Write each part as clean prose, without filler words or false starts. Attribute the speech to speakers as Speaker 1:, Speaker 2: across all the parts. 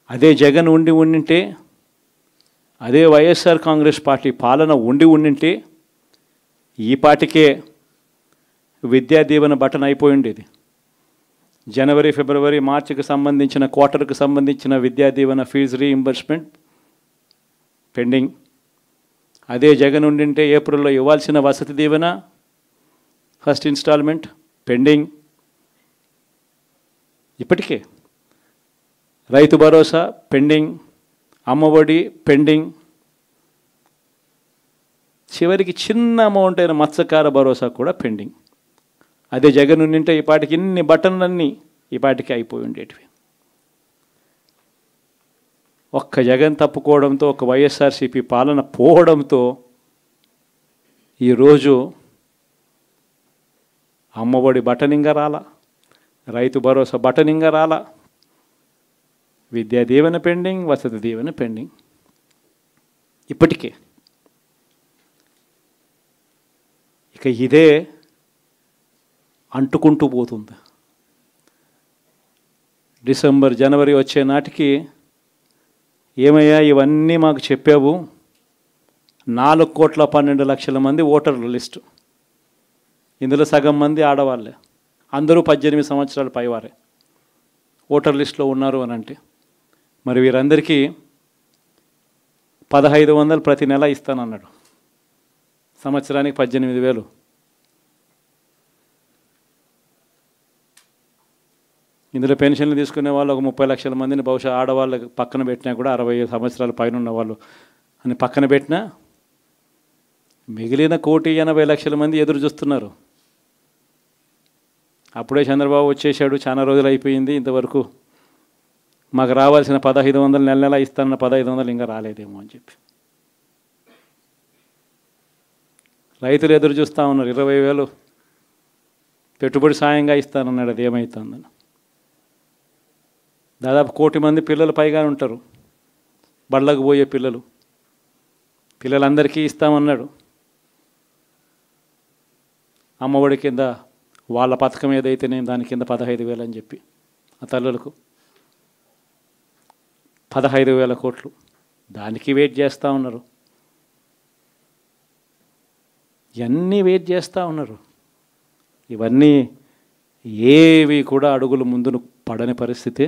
Speaker 1: అదే జగన్ ఉండింటే, అదే వైఎస్ఆర్ కాంగ్రెస్ పార్టీ పాలన ఉండింటే ఈ పాటికే విద్యా దీవెన బటన్ అయిపోయి ఉండేది. జనవరి, ఫిబ్రవరి, మార్చికి సంబంధించిన క్వార్టర్కి సంబంధించిన Vidya Deevena fee reimbursement pending. అదే జగన్ ఉండింటే ఏప్రిల్లో ఇవ్వాల్సిన Vasathi Deevena first instalment pending. ఇప్పటికే రైతు భరోసా పెండింగ్, అమ్మఒడి పెండింగ్, చివరికి చిన్న అమౌంట్ అయిన మత్స్యకార భరోసా కూడా పెండింగ్. అదే జగన్ ఉండింటే ఈ పాటికి ఇన్ని బటన్లన్నీ ఈ పాటికి అయిపోయి ఉండేటివి. ఒక్క జగన్ తప్పుకోవడంతో, ఒక వైఎస్ఆర్సీపీ పాలన పోవడంతో ఈరోజు అమ్మఒడి బటనింగా రాలా, రైతు భరోసా బటనింగా రాలా, విద్యా దీవెన పెండింగ్, వసతి దీవెన పెండింగ్. ఇప్పటికే ఇక ఇదే అంటుకుంటూ పోతుంది. డిసెంబర్, జనవరి వచ్చే నాటికి ఏమయ్యా ఇవన్నీ మాకు చెప్పావు, 4,12,00,000 మంది ఓటర్ల లిస్టు, ఇందులో సగం మంది ఆడవాళ్ళే, అందరూ 18 సంవత్సరాల పైవారే ఓటర్ లిస్టులో ఉన్నారు అని అంటే, మరి వీరందరికీ 1,500 ప్రతి నెల ఇస్తానన్నాడు, సంవత్సరానికి 18,000. ఇందులో పెన్షన్లు తీసుకునే వాళ్ళు ఒక 30 లక్షల మందిని బహుశా ఆడవాళ్ళకి పక్కన పెట్టినా కూడా 60 సంవత్సరాల పైన ఉన్న వాళ్ళు అని పక్కన పెట్టినా మిగిలిన 1,80,00,000 మంది ఎదురు చూస్తున్నారు. అప్పుడే చంద్రబాబు వచ్చేసాడు, చాలా రోజులు అయిపోయింది, ఇంతవరకు మాకు రావాల్సిన 1,500 నెల నెల ఇస్తానన్న 1,500 ఇంకా రాలేదేమో అని చెప్పి రైతులు ఎదురు చూస్తూ ఉన్నారు. 20,000 పెట్టుబడి సాయంగా ఇస్తానన్నాడు, అది ఏమవుతుందని. దాదాపు 1,000,000 మంది పిల్లలు పైగా ఉంటారు, బళ్ళకు పోయే పిల్లలందరికీ ఇస్తామన్నాడు. అమ్మఒడి కింద వాళ్ళ పథకం ఏదైతే నేను దాని కింద 15,000 అని చెప్పి ఆ తల్లులకు 15,000 కోట్లు, దానికి వెయిట్ చేస్తూ ఉన్నారు. ఇవన్నీ వెయిట్ చేస్తూ ఉన్నారు. ఇవన్నీ ఏవి కూడా అడుగులు ముందును పడని పరిస్థితి.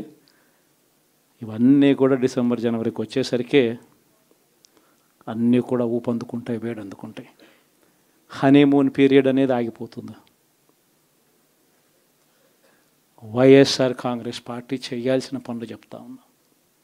Speaker 1: ఇవన్నీ కూడా డిసెంబర్, జనవరికి వచ్చేసరికి అన్నీ కూడా ఊపందుకుంటాయి, వేడందుకుంటాయి. హనీమూన్ పీరియడ్ అనేది ఆగిపోతుంది. వైఎస్ఆర్ కాంగ్రెస్ పార్టీ చేయాల్సిన పనులు చెప్తా ఉన్నా.